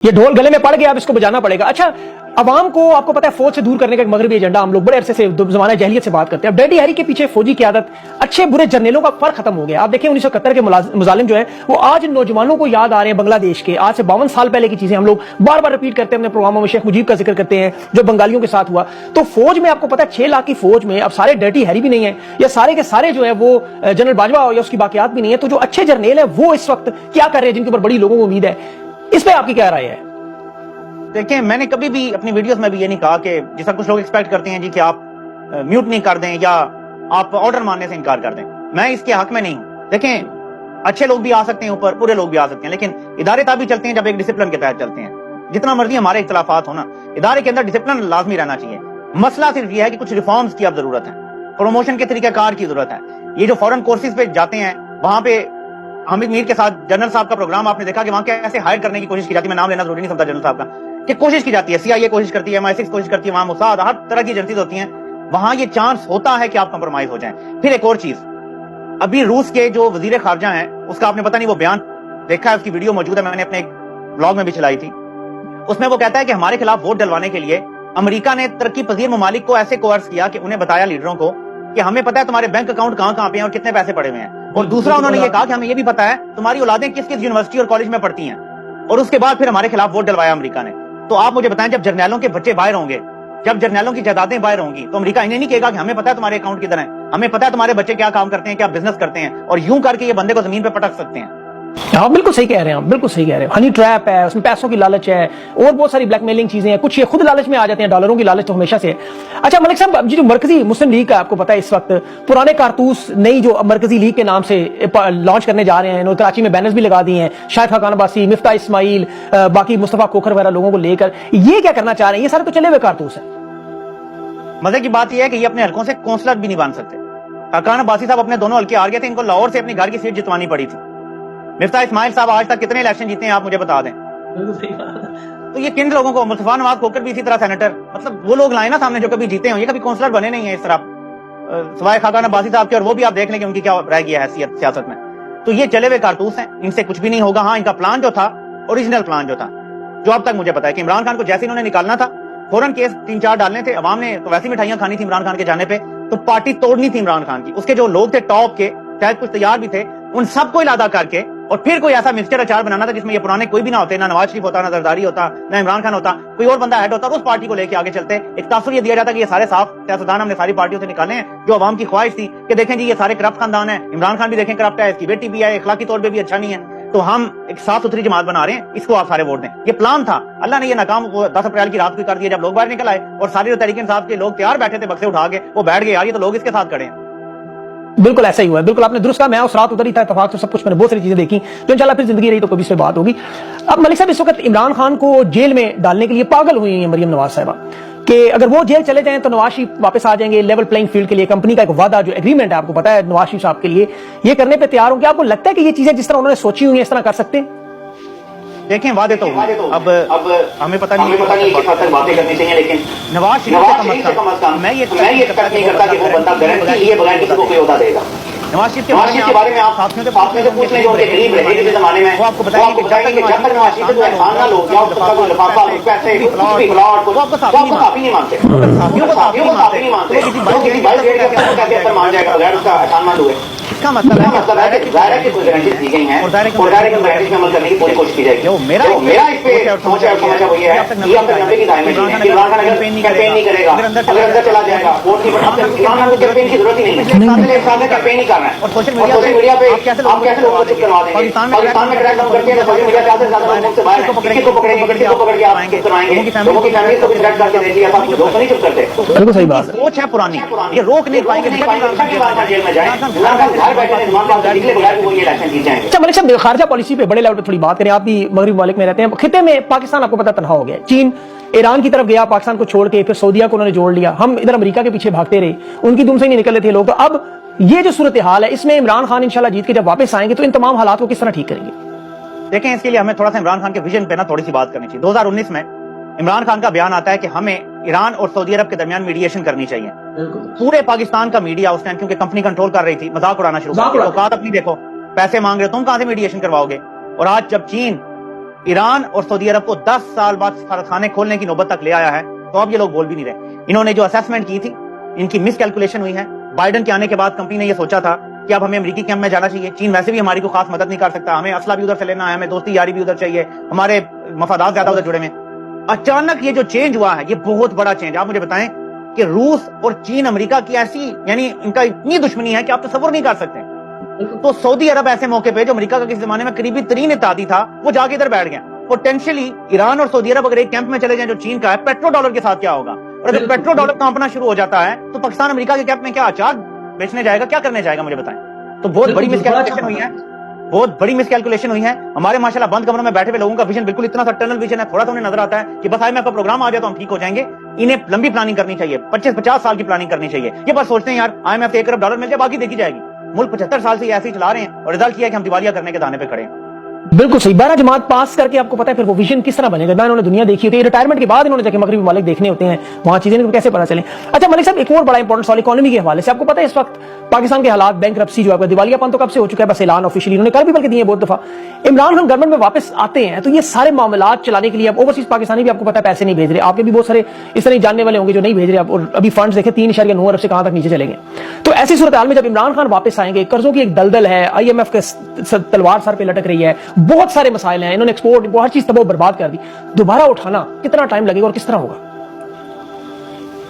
یہ ڈھول گلے میں پڑ گیا، اب اس کو بجانا پڑے گا. اچھا، عوام کو آپ کو پتا ہے فوج سے دور کرنے کا ایک مغربی ایجنڈا ہم لوگ بڑے عرصے سے زمانہ جاہلیت سے بات کرتے ہیں. اب ڈیڈی ہیری کے پیچھے فوجی قیادت، اچھے برے جرنیلوں کا فرق ختم ہو گیا. آپ دیکھیں 1971 کے مظالم جو ہے وہ آج نوجوانوں کو یاد آ رہے ہیں. بنگلہ دیش کے آج سے 52 سال پہلے کی چیزیں ہم لوگ بار بار رپیٹ کرتے ہیں اپنے پروگراموں میں. شیخ مجیب کا ذکر کرتے ہیں جو بنگالیوں کے ساتھ ہوا. تو فوج میں آپ کو پتا ہے 6 لاکھ کی فوج میں اب سارے ڈیڈی ہیری بھی نہیں ہیں، یا سارے کے سارے جو ہے وہ جنرل باجوہ یا اس کی باقیات بھی نہیں ہے. تو جو اچھے جرنیل ہیں وہ اس وقت کیا کر رہے ہیں جن کے اوپر بڑی لوگوں کو امید ہے؟ اس پہ آپ کی کیا رائے ہے؟ دیکھیں، میں نے کبھی بھی اپنی ویڈیوز میں بھی یہ نہیں کہا کہ جیسا کچھ لوگ ایکسپیکٹ کرتے ہیں جی کہ آپ میوٹ نہیں کر دیں یا آپ آرڈر ماننے سے انکار کر دیں. میں اس کے حق میں نہیں ہوں. دیکھیں، اچھے لوگ بھی آ سکتے ہیں اوپر، برے لوگ بھی آ سکتے ہیں، لیکن ادارے تبھی چلتے ہیں جب ایک ڈسپلن کے تحت چلتے ہیں. جتنا مرضی ہمارے اختلافات ہونا، ادارے کے اندر ڈسپلن لازمی رہنا چاہیے. مسئلہ صرف یہ ہے کہ کچھ ریفارمز کی اب ضرورت ہے، پروموشن کے طریقہ کار کی ضرورت ہے. یہ جو فورن کورسز پہ جاتے ہیں وہاں پہ حامد میر کے ساتھ جنرل صاحب کا پروگرام آپ نے دیکھا کہ وہاں کیسے ہائر کرنے کی کوشش کی جاتی ہے. میں نام لینا ضروری نہیں سمجھتا جنرل صاحب کا، کہ کوشش کی جاتی ہے. CIA کوشش کرتی ہے، MI6 کوشش کرتی ہے، وہاں موساد، ہر طرح کی ایجنسیز ہوتی ہیں. وہاں یہ چانس ہوتا ہے کہ آپ کمپرومائز ہو جائیں. پھر ایک اور چیز، ابھی روس کے جو وزیر خارجہ ہیں اس کا آپ نے پتہ نہیں وہ بیان دیکھا ہے، اس کی ویڈیو موجود ہے، میں نے اپنے ایک بلاگ میں بھی چلائی تھی. اس میں وہ کہتا ہے کہ ہمارے خلاف ووٹ ڈلوانے کے لیے امریکہ نے ترقی پذیر ممالک کو ایسے کوئرس کیا کہ انہیں بتایا لیڈروں کو کہ ہمیں پتا ہے تمہارے بینک اکاؤنٹ کہاں کہاں پہ ہیں اور کتنے پیسے پڑے ہوئے ہیں. اور دوسرا انہوں نے یہ کہا کہ ہمیں یہ بھی پتا ہے تمہاری اولادیں کس کس یونیورسٹی اور کالج میں پڑھتی ہیں. اور اس کے بعد پھر ہمارے خلاف ووٹ ڈلوایا امریکہ نے. تو آپ مجھے بتائیں، جب جرنیلوں کے بچے باہر ہوں گے، جب جرنیلوں کی جائیدادیں باہر ہوں گی، تو امریکہ انہیں نہیں کہے گا کہ ہمیں پتا ہے تمہارے اکاؤنٹ کدھر ہیں، ہمیں پتا ہے تمہارے بچے کیا کام کرتے ہیں، کیا بزنس کرتے ہیں، اور یوں کر کے یہ بندے کو زمین پہ پٹک سکتے ہیں. ہاں بالکل صحیح کہہ رہے ہیں، بالکل صحیح کہہ رہے ہیں. ہنی ٹریپ ہے، اس میں پیسوں کی لالچ ہے اور بہت ساری بلیک میلنگ چیزیں ہیں. کچھ یہ خود لالچ میں آ جاتے ہیں، ڈالروں کی لالچ تو ہمیشہ سے ہے. اچھا ملک صاحب، جو مرکزی مسلم لیگ کا آپ کو پتا ہے اس وقت پرانے کارتوس نئی جو مرکزی لیگ کے نام سے لانچ کرنے جا رہے ہیں، انہوں کراچی میں بینرز بھی لگا دیے ہیں، شاہد خاقان عباسی، مفتاح اسماعیل، باقی مصطفیٰ کوکھر وغیرہ لوگوں کو لے کر. یہ کیا کرنا چاہ رہے ہیں؟ یہ سارے تو چلے ہوئے کارتوس ہیں. مزے کی بات یہ ہے کہ یہ اپنے حلقوں سے کونسلر بھی نہیں بن سکتے. خاقان عباسی صاحب اپنے دونوں حلقے ہار گئے تھے، ان کو لاہور سے اپنی گھر کی سیٹ جتوانی پڑی تھی. مفتاح اسماعیل صاحب آج تک کتنے الیکشن جیتے ہیں آپ مجھے بتا دیں. تو یہ کن لوگوں کو، مصطفیٰ نواز کھوکر بھی اسی طرح سینیٹر، مطلب وہ لوگ لائیں نا سامنے جو کبھی جیتے ہوں، یہ کبھی کونسلر بنے نہیں ہیں اس طرح سوائے خاقان عباسی صاحب کے. اور وہ بھی آپ دیکھ لیں کہ ان کی کیا رہ گئی ہے حیثیت سیاست میں. تو یہ چلے ہوئے کارتوس ہیں، ان سے کچھ بھی نہیں ہوگا. ہاں، ان کا پلان جو تھا، اوریجنل پلان جو تھا، جو اب تک مجھے پتا ہے کہ عمران خان کو جیسے انہوں نے نکالنا تھا، فوراً کیس 3-4 ڈالنے تھے. عوام نے تو ویسی مٹھائیاں کھانی تھی عمران خان کے جانے پہ، تو پارٹی توڑنی تھی عمران خان کی. اس کے جو لوگ تھے ٹاپ کے، شاید کچھ تیار بھی تھے، ان سب کو علادہ کر کے اور پھر کوئی ایسا مکسچر اچار بنانا تھا جس میں یہ پرانے کوئی بھی نہ ہوتے، نہ نواز شریف ہوتا، نہ زرداری ہوتا، نہ عمران خان ہوتا، کوئی اور بندہ ہیڈ ہوتا، اور اس پارٹی کو لے کے آگے چلتے. ایک تاثر یہ دیا جاتا کہ یہ سارے صاف سیاستدان ہم نے ساری پارٹیوں سے نکالے ہیں. جو عوام کی خواہش تھی کہ دیکھیں جی یہ سارے کرپٹ خاندان ہیں، عمران خان بھی دیکھیں کرپٹ ہے، اس کی بیٹی بھی ہے، اخلاقی طور پہ بھی اچھا نہیں ہے، تو ہم ایک صاف ستھری جماعت بنا رہے ہیں، اس کو آپ سارے ووٹ دیں. یہ پلان تھا. اللہ نے یہ ناکام 10 اپریل کی رات کو کر دیا جب لوگ باہر نکل آئے اور ساری جو تحریک انصاف کے لوگ تیار بیٹھے تھے بکسے اٹھا کے، وہ بیٹھ گئے یار یہ تو لوگ اس کے ساتھ کھڑے ہیں. بالکل ایسا ہی ہوا ہے. بالکل آپ نے درست کہا. میں اس رات ادھر ہی تھا، اتفاق سے سب کچھ میں نے بہت ساری چیزیں دیکھی، تو انشاءاللہ پھر زندگی رہی تو کبھی اس پہ بات ہوگی. اب ملک صاحب اس وقت عمران خان کو جیل میں ڈالنے کے لیے پاگل ہوئی ہیں مریم نواز صاحبہ کہ اگر وہ جیل چلے جائیں تو نواز شریف واپس آ جائیں گے لیول پلینگ فیلڈ کے لیے. کمپنی کا ایک وعدہ جو ایگریمنٹ ہے آپ کو پتا ہے نواز شریف صاحب کے لیے، یہ کرنے پہ تیار ہوں گے. آپ کو لگتا ہے کہ یہ چیزیں جس طرح انہوں نے سوچی ہوئی ہیں اس طرح کر سکتے ہیں؟ دیکھیں وعدے تو اب ہمیں پتہ نہیں کس حد تک باتیں کرنی چاہیے، لیکن نواز شریف سے کم از کم میں یہ ایکسپیکٹ نہیں کرتا کہ وہ بندہ گارنٹی لیے بغیر کسی کو کوئی عہدہ دے گا. نواز شریف کے بارے میں آپ ساتھیوں سے پوچھ لیں جو ان کے قریب رہے کسی زمانے میں، وہ آپ کو بتائیں گے کہ جب تک نواز شریف کو احسان نہ لو یا اس کا کوئی لفافہ پیسے کچھ بھی پلاٹ کو آپ کو صافی نہیں مانتے، صافیوں کو صافی نہیں مانتے، وہ کسی بھائی ڈیڑھ کے اندر مان جائے گا بغیر اس کا احسان مان ہوئے. اس کا مطلب ہے کہ ظاہر ہے کہ کوئی گارنٹیز دی گئی ہیں اور ظاہر ہے کہ گارنٹیز میں عمل کرنے کی پوری کوشش کی جائے گی. میرا اس پہ سمجھا وہ یہ ہے کہ یہ اب تک 90 کی دہائی میں کہ عمران خان اگر کیمپین نہیں کرے گا، اگر اندر چلا جائے گا ووٹ کی عمران خان کو کیمپین کی ضرورت ہی نہیں ہے. ایک ساتھ میں کیمپین نہیں کر رہا ہے اور سوشل میڈیا پہ آپ کیسے لوگوں کو چپ کروا دیں گے. پاکستان میں ٹریک ڈاؤن کرتے ہیں سوشل میڈیا پہ زیادہ لوگ سے باہر ہیں، کسی کو پکڑیں گے، کسی کو پکڑ کے آپ چپ کروائیں گے، لوگوں کی فیملی کو بھی ٹریک کر کے دیکھیے ایسا کچھ لوگ نہیں چپ کرتے. بالکل صحیح بات ہے. سوچ ہے پرانی، یہ روک نہیں پائیں گے جیل میں جائیں. عمران خان گھر بیٹھے ہیں، عمران خان نکلے بغیر وہ یہ الیکشن جیت جائیں گے. اچھا ملک صاحب خارجہ پالیسی پہ بڑے لیول پہ تھوڑی بات کریں. آپ بھی مغربی ممالک میں رہتے ہیں، خطے میں پاکستان آپ کو پتہ تنہا ہو گیا. چین ایران کی طرف گیا پاکستان کو چھوڑ کے، پھر سعودیہ کو انہوں نے جوڑ لیا. ہم ادھر امریکہ کے پیچھے بھاگتے رہے، ان کی دم سے نہیں نکل رہے تھے لوگ. تو اب یہ جو صورتحال ہے اس میں عمران خان انشاءاللہ جیت کے جب واپس آئیں گے تو ان تمام حالات کو کس طرح ٹھیک کریں گے؟ دیکھیں اس کے لیے ہمیں تھوڑا سا عمران خان کے ویژن پہ نا تھوڑی سی بات کرنی چاہیے. 2019 میں عمران خان کا بیان آتا ہے کہ ہمیں ایران اور سعودی عرب کے درمیان میڈیشن کرنی چاہیے. پورے پاکستان کا میڈیا اس ٹائم کیونکہ کمپنی کنٹرول کر رہی تھی مذاق اڑانا شروع کر دیا. اوقات اپنی دیکھو، پیسے مانگ رہے ہو تم کہاں سے میڈیشن کرواؤ گے. اور آج جب چین ایران اور سعودی عرب کو 10 سال بعد سفارتخانے کھولنے کی نوبت تک لے آیا ہے, تو اب یہ لوگ بول بھی نہیں رہے. انہوں نے جو اسیسمنٹ کی تھی, ان کی مس کیلکولیشن ہوئی ہے. بائیڈن کے آنے کے بعد کمپنی نے یہ سوچا تھا کہ اب ہمیں امریکی کیمپ میں جانا چاہیے. چین ویسے بھی ہماری کو خاص مدد نہیں کر سکتا, ہمیں اسلحہ بھی ادھر سے لینا ہے, ہمیں دوستی یاری بھی ادھر چاہیے, ہمارے مفادات زیادہ ادھر جڑے ہوئے. اچانک یہ جو چینج ہوا ہے, یہ بہت بڑا چینج. آپ مجھے بتائیں کہ روس اور چین امریکہ کی ایسی, یعنی ان کا اتنی دشمنی ہے کہ آپ تصور نہیں کر سکتے. تو سعودی عرب ایسے موقع پہ جو امریکہ کا کسی زمانے میں قریبی ترین اتحادی تھا, وہ جا کے ادھر بیٹھ گیا. پوٹینشلی ایران اور سعودی عرب اگر ایک کیمپ میں چلے جائیں جو چین کا ہے, پیٹرو ڈالر کے ساتھ کیا ہوگا؟ اور اگر پیٹرو ڈالر کانپنا شروع ہو جاتا ہے تو پاکستان امریکہ کے کیمپ میں کیا اچار بیچنے جائے گا, کیا کرنے جائے گا, مجھے بتائیں. تو بہت بڑی مس کیلکولیشن ہوئی ہے, بہت بڑی مس کیلکولیشن ہوئی ہے. ہمارے ماشاءاللہ بند کمروں میں بیٹھے ہوئے لوگوں کا ویژن بالکل اتنا سا ٹنل ویژن ہے, تھوڑا سا انہیں نظر آتا ہے کہ بس IMF کا پروگرام آ جائے تو ہم ٹھیک ہو جائیں گے. انہیں لمبی پلاننگ کرنی چاہیے, 25-50 سال کی پلاننگ کرنی چاہیے. یہ بس سوچتے ہیں یار IMF سے $1 ارب مل جائے, باقی دیکھی جائے گی. ملک 75 سال سے ایسے ہی چلا رہے ہیں اور رزلٹ کیا ہے کہ ہم دیوالیہ کرنے کے دانے پہ کھڑے ہیں. بالکل صحیح. 12 جماعت پاس کر کے آپ کو پتا ہے پھر وہ ویژن کس طرح بنے گا. انہوں نے دنیا دیکھی ہوتی ہے, ریٹائرمنٹ کے بعد انہوں نے جا کے مغربی ممالک دیکھنے ہوتے ہیں, وہاں چیزیں کیسے پتہ چلیں. اچھا ملک صاحب, ایک اور بڑا انپورٹنٹ سوال اکانومی کے حوالے سے. آپ کو پتا ہے اس وقت پاکستان کے حالات, بینکرپسی جو ہے, دیوالیہ پن تو کب سے ہو چکا ہے, بس اعلان آفیشلی انہوں نے کل بھی بلکہ دیے بہت دفعہ. عمران خان گورنمنٹ میں واپس آتے ہیں تو یہ سارے معاملات چلانے کے لیے اب اوورسیز پاکستانی بھی آپ کو پتا ہے پیسے نہیں بھیج رہے. آپ کے بھی بہت سارے اس طرح جاننے والے ہوں گے جو نہیں بھیج رہے, اور ابھی فنڈز دیکھیں 3.9 ارب سے کہاں تک نیچے چلے گئے. تو ایسی صورتحال میں جب عمران خان واپس آئیں گے, قرضوں کی ایک دلدل ہے, IMF کے تلوار سر پہ لٹک رہی ہے, بہت سارے مسائل ہیں, انہوں نے ایکسپورٹ ہر چیز تباہ برباد کر دی, دوبارہ اٹھانا کتنا ٹائم لگے گا اور کس طرح ہوگا؟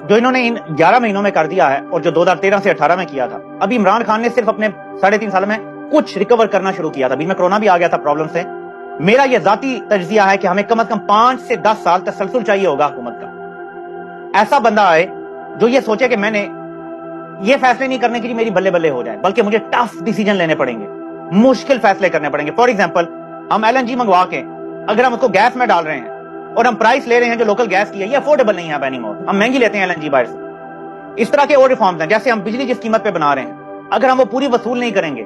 جو انہوں نے ان 11 مہینوں میں کر دیا ہے اور جو 2013 سے 18 میں کیا تھا, ابھی عمران خان نے صرف اپنے 3.5 سال میں کچھ ریکور کرنا شروع کیا تھا. ابھی میں کرونا بھی آ گیا تھا پرابلم سے. میرا یہ ذاتی تجزیہ ہے کہ ہمیں کم از کم 5 سے 10 سال تسلسل چاہیے ہوگا حکومت کا. ایسا بندہ آئے جو یہ سوچے کہ میں نے یہ فیصلے نہیں کرنے کے لیے میری بلے بلے ہو جائے, بلکہ مجھے ٹف ڈیسیجن لینے پڑیں گے, مشکل فیصلے کرنے پڑیں گے. فار ایگزامپل, ہم LNG منگوا کے اگر ہم اس کو گیس میں ڈال رہے ہیں اور ہم پرائس لے رہے ہیں جو لوکل گیس کی ہے, یہ افورڈیبل نہیں ہے اینی مور, ہم مہنگی لیتے ہیں LNG باہر سے. اس طرح کے اور ریفارمز ہیں, جیسے ہم بجلی جس قیمت پہ بنا رہے ہیں, اگر ہم وہ پوری وصول نہیں کریں گے,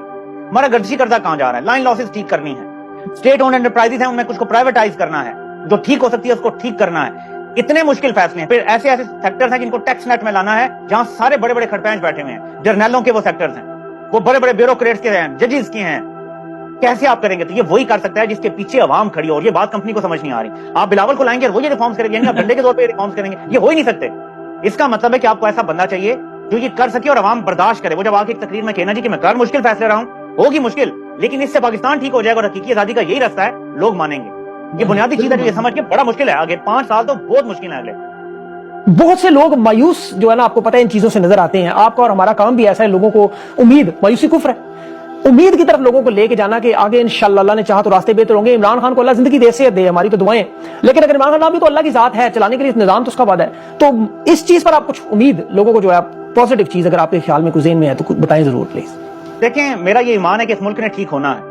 ہمارا گردشی قرضہ کہاں جا رہا ہے, لائن لاسز ٹھیک کرنی ہے, اسٹیٹ اونڈ انٹرپرائزز ہیں ان میں کچھ کو پرائیویٹائز کرنا ہے, جو ٹھیک ہو سکتی ہے اس کو ٹھیک کرنا ہے. اتنے مشکل فیصلے ہیں. پھر ایسے ایسے سیکٹرز ہیں جن کو ٹیکس نیٹ میں لانا ہے, جہاں سارے بڑے بڑے کھڑپینچ بیٹھے ہوئے ہیں, جرنیلوں کے وہ سیکٹرز ہیں, وہ بڑے بڑے بیوروکریٹس کے ہیں, ججز کے ہیں. کیسے آپ کریں گے؟ تو یہ وہی کر سکتا ہے جس کے پیچھے عوام کھڑی ہو, اور یہ بات کمپنی کو سمجھ نہیں آ رہی. آپ بلاول کو لائیں گے اور وہ یہ ریفارمز کریں گے, یعنی آپ ڈنڈے کے طور پہ ریفارمز کریں گے, یہ ہو ہی نہیں سکتے. اس کا مطلب ہے کہ آپ کو ایسا بندہ چاہیے جو یہ کر سکے اور عوام برداشت کرے. وہ جب آ کے ایک تقریر میں کہنا جی کہ میں کر مشکل فیصلے رہا ہوں, ہوگی مشکل, لیکن اس سے پاکستان ٹھیک ہو جائے گا, اور حقیقی آزادی کا یہی راستہ ہے, لوگ مانیں گے. یہ بنیادی چیز ہے جو یہ سمجھ کے بڑا مشکل ہے. آگے 5 سال تو بہت مشکل ہے. اگلے بہت سے لوگ مایوس جو ہے نا, آپ کو پتہ ہے ان چیزوں سے نظر آتے ہیں. آپ کا اور ہمارا کام بھی ایسا ہے, لوگوں کو امید, مایوسی کفر ہے, امید کی طرف لوگوں کو لے کے جانا کہ آگے انشاءاللہ اللہ نے چاہا تو راستے بہتر ہوں گے. عمران خان کو اللہ زندگی دے سے دے, ہماری تو دعائیں, لیکن اگر عمران خان بھی تو اللہ کی ذات ہے, چلانے کے لیے نظام تو اس کا وعدہ ہے. تو اس چیز پر آپ کچھ امید لوگوں کو جو ہے پازیٹیو چیز اگر آپ کے خیال میں کوئی ذہن میں ہے تو کچھ بتائیں ضرور پلیز. دیکھیں, میرا یہ ایمان ہے کہ اس ملک نے ٹھیک ہونا ہے.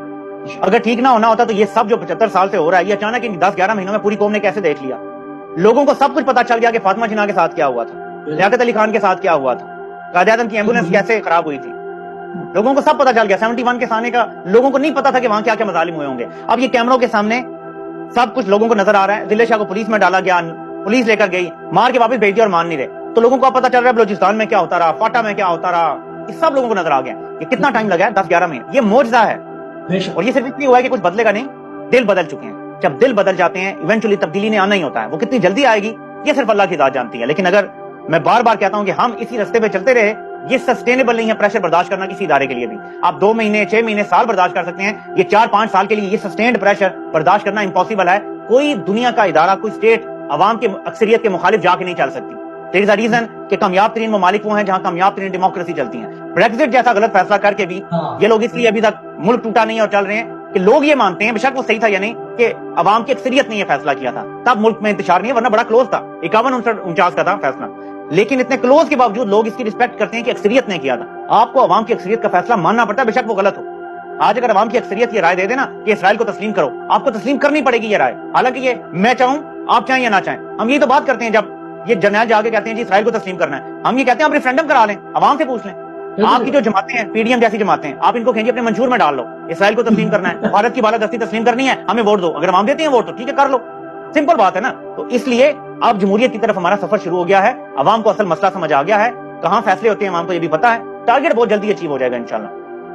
اگر ٹھیک نہ ہونا ہوتا تو یہ سب جو 75 سال سے ہو رہا ہے, یہ اچانک 10-11 مہینوں میں پوری قوم نے کیسے دیکھ لیا. لوگوں کو سب کچھ پتا چل گیا کہ فاطمہ جناح کے ساتھ کیا ہوا تھا, لیاقت علی خان کے ساتھ کیا ہوا تھا, قائد اعظم کی ایمبولینس کیسے خراب ہوئی تھی. لوگوں کو سب پتا چل گیا. 71 کے سانے کا لوگوں کو نہیں پتا تھا کہ وہاں کیا کیا مظالم ہوئے ہوں گے. اب یہ کیمروں کے سامنے سب کچھ لوگوں کو نظر آ رہا ہے. ذلے شاہ کو پولیس میں ڈالا گیا, پولیس لے کر گئی, مار کے واپس بھیج دیا اور مان نہیں رہے. تو لوگوں کو اب پتا چل رہا ہے بلوچستان میں کیا ہوتا رہا, فاٹا میں کیا ہوتا رہا, یہ سب لوگوں کو نظر آ گیا. یہ کتنا ٹائم لگا ہے, 10-11 مہینے. یہ معجزہ ہے. اور یہ صرف اس لیے ہوا ہے کہ کچھ بدلے گا نہیں, دل بدل چکے ہیں. جب دل بدل جاتے ہیں ایونچولی تبدیلی نے آنا ہی ہوتا ہے. وہ کتنی جلدی آئے گی یہ صرف اللہ کی ذات جانتی ہے. لیکن اگر میں بار بار کہتا ہوں کہ ہم اسی راستے پہ چلتے رہے, یہ سسٹینیبل نہیں ہے پریشر برداشت کرنا کسی ادارے کے لیے بھی. آپ 2 مہینے, 6 مہینے, سال برداشت کر سکتے ہیں, یہ 4-5 سال کے لیے یہ سسٹینڈ پریشر برداشت کرنا امپاسبل ہے. کوئی دنیا کا ادارہ, کوئی اسٹیٹ عوام کی اکثریت کے مخالف جا کے نہیں چل سکتی. دیر از اے ریزن کہ کامیاب ترین ممالک وہ ہیں جہاں کامیاب ترین ڈیموکریسی چلتی ہیں. بریگزٹ جیسا غلط فیصلہ کر کے بھی یہ لوگ اس لیے ابھی تک ملک ٹوٹا نہیں اور چل رہے ہیں کہ لوگ یہ مانتے ہیں, بے شک وہ صحیح تھا یا نہیں, کہ عوام کی اکثریت نے یہ فیصلہ کیا تھا, تب ملک میں انتشار نہیں ہے, ورنہ بڑا کلوز تھا, 51-49 کا تھا فیصلہ. لیکن اتنے کلوز کے باوجود لوگ اس کی رسپیکٹ کرتے ہیں کہ اکثریت نے کیا تھا. آپ کو عوام کی اکثریت کا فیصلہ ماننا پڑتا ہے, بے شک وہ غلط ہو. آج اگر عوام کی اکثریت یہ رائے دے دینا کہ اسرائیل کو تسلیم کرو, آپ کو تسلیم کرنی پڑے گی یہ رائے. حالانکہ یہ میں چاہوں, آپ چاہیں یا نہ چاہیں. ہم یہ تو بات کرتے ہیں جب یہ جرنیل جا کے کہتے ہیں جی اسرائیل کو تسلیم کرنا ہے, ہم یہ کہتے ہیں آپ ریفرینڈم کرا لیں, عوام سے پوچھ لیں. آپ کی جو جماعتیں ہیں, PDM جیسی جماعتیں, آپ ان کو کہیں اپنے منشور میں ڈال لو, اسرائیل کو تسلیم کرنا ہے, بھارت کی بالادستی تسلیم کرنی ہے, ہمیں ووٹ دو. اگر عوام دیتے ہیں ووٹ تو ٹھیک ہے, کر لو. سمپل بات ہے نا. تو اس لیے اب جمہوریت کی طرف ہمارا سفر شروع ہو گیا ہے. عوام کو اصل مسئلہ سمجھ آ گیا ہے, کہاں فیصلے ہوتے ہیں عوام کو یہ بھی پتا ہے. ٹارگیٹ بہت جلدی اچیو ہو جائے گا انشاءاللہ.